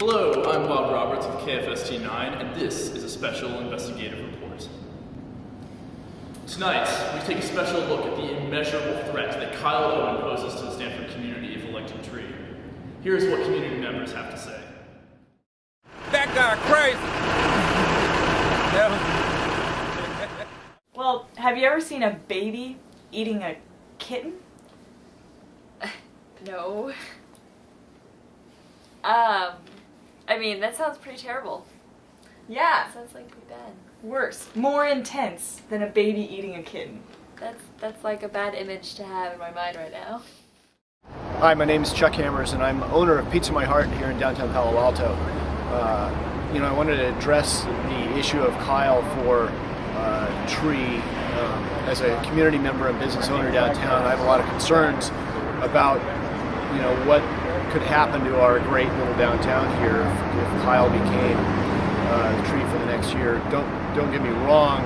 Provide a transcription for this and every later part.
Hello, I'm Bob Roberts with KFST 9, and this is a special investigative report. Tonight, we take a special look at the immeasurable threat that Kyle Owen poses to the Stanford community if elected tree. Here's what community members have to say. That guy crazy. Well, have you ever seen a baby eating a kitten? No. I mean, that sounds pretty terrible. Yeah, Sounds like pretty bad. worse, more intense than a baby eating a kitten. That's like a bad image to have in my mind right now. Hi, my name is Chuck Hammers, and I'm owner of Pizza My Heart here in downtown Palo Alto. I wanted to address the issue of Kyle for tree. As a community member and business owner downtown, I have a lot of concerns about, what could happen to our great little downtown here if Kyle became the tree for the next year. Don't get me wrong.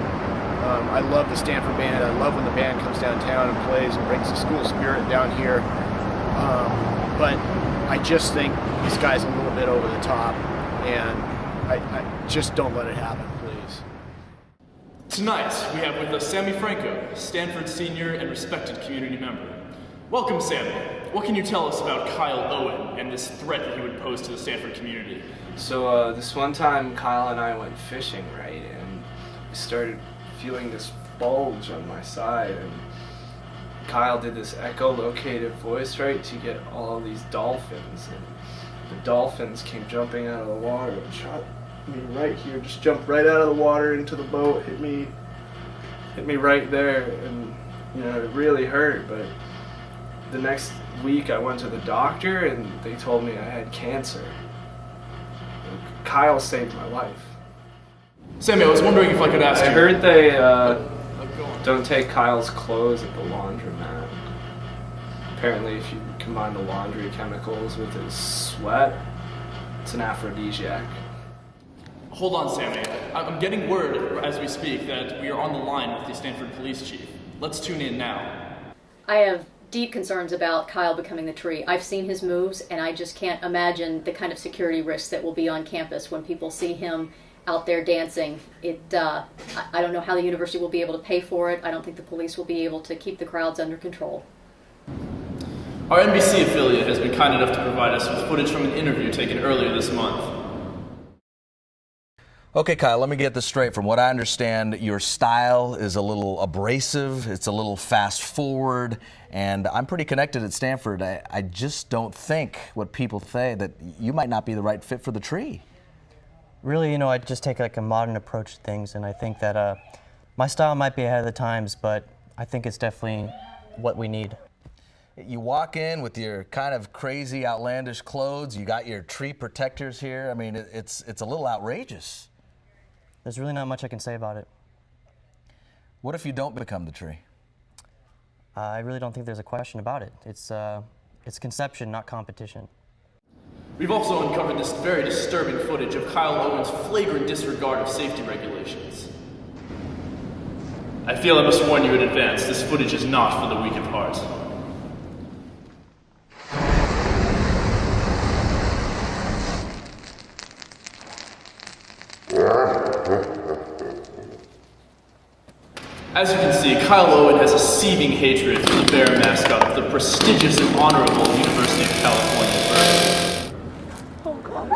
I love the Stanford band. I love when the band comes downtown and plays and brings the school spirit down here. But I just think this guy's a little bit over the top, and I just don't let it happen, please. Tonight, we have with us Sammy Franco, Stanford senior and respected community member. Welcome, Sammy. What can you tell us about Kyle Owen and this threat that he would pose to the Stanford community? So this one time Kyle and I went fishing, right, and we started feeling this bulge on my side, and Kyle did this echolocative voice, right, to get all of these dolphins, and the dolphins came jumping out of the water and shot me right here, just jumped right out of the water into the boat, hit me right there, and it really hurt. But the next week I went to the doctor and they told me I had cancer. Kyle saved my life. Sammy, I was wondering if I could ask you. I heard they don't take Kyle's clothes at the laundromat. Apparently if you combine the laundry chemicals with his sweat, it's an aphrodisiac. Hold on, Sammy. I'm getting word as we speak that we are on the line with the Stanford police chief. Let's tune in now. I have deep concerns about Kyle becoming the tree. I've seen his moves, and I just can't imagine the kind of security risks that will be on campus when people see him out there dancing. I don't know how the university will be able to pay for it. I don't think the police will be able to keep the crowds under control. Our NBC affiliate has been kind enough to provide us with footage from an interview taken earlier this month. Okay, Kyle, let me get this straight. From what I understand, your style is a little abrasive, it's a little fast forward, and I'm pretty connected at Stanford. I just don't think what people say, that you might not be the right fit for the tree. Really, I just take like a modern approach to things, and I think that my style might be ahead of the times, but I think it's definitely what we need. You walk in with your kind of crazy, outlandish clothes, you got your tree protectors here. I mean, it's a little outrageous. There's really not much I can say about it. What if you don't become the tree? I really don't think there's a question about it. It's conception, not competition. We've also uncovered this very disturbing footage of Kyle Owen's flagrant disregard of safety regulations. I feel I must warn you in advance, this footage is not for the weak of heart. As you can see, Kyle Owen has a seething hatred for the bear mascot of the prestigious and honorable University of California, Berkeley. Oh, God.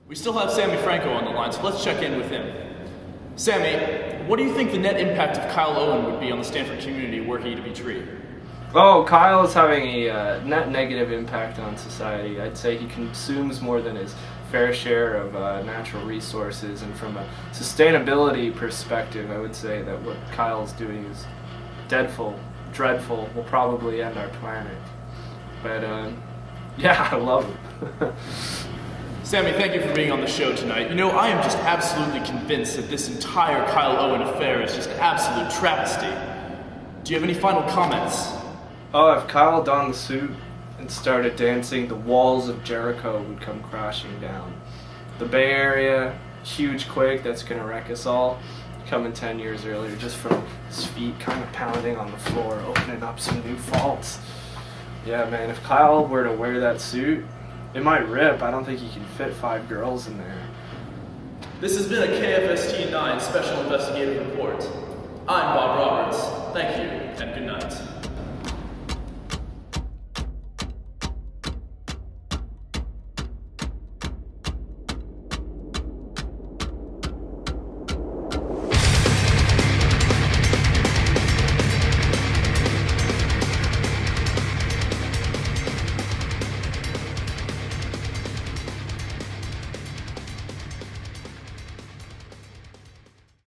We still have Sammy Franco on the line, so let's check in with him. Sammy, what do you think the net impact of Kyle Owen would be on the Stanford community were he to be tree? Oh, Kyle is having a net negative impact on society. I'd say he consumes more than his fair share of natural resources, and from a sustainability perspective, I would say that what Kyle's doing is dreadful, will probably end our planet. But yeah, I love him. Sammy, thank you for being on the show tonight. I am just absolutely convinced that this entire Kyle Owen affair is just an absolute travesty. Do you have any final comments? Oh, if Kyle donned the suit and and started dancing, the walls of Jericho would come crashing down. The Bay Area, huge quake that's gonna wreck us all, coming 10 years earlier, just from his feet kind of pounding on the floor, opening up some new faults. Yeah, man, if Kyle were to wear that suit, it might rip. I don't think he can fit 5 girls in there. This has been a KFST 9 Special Investigative Report. I'm Bob Roberts. Thank you, and good night.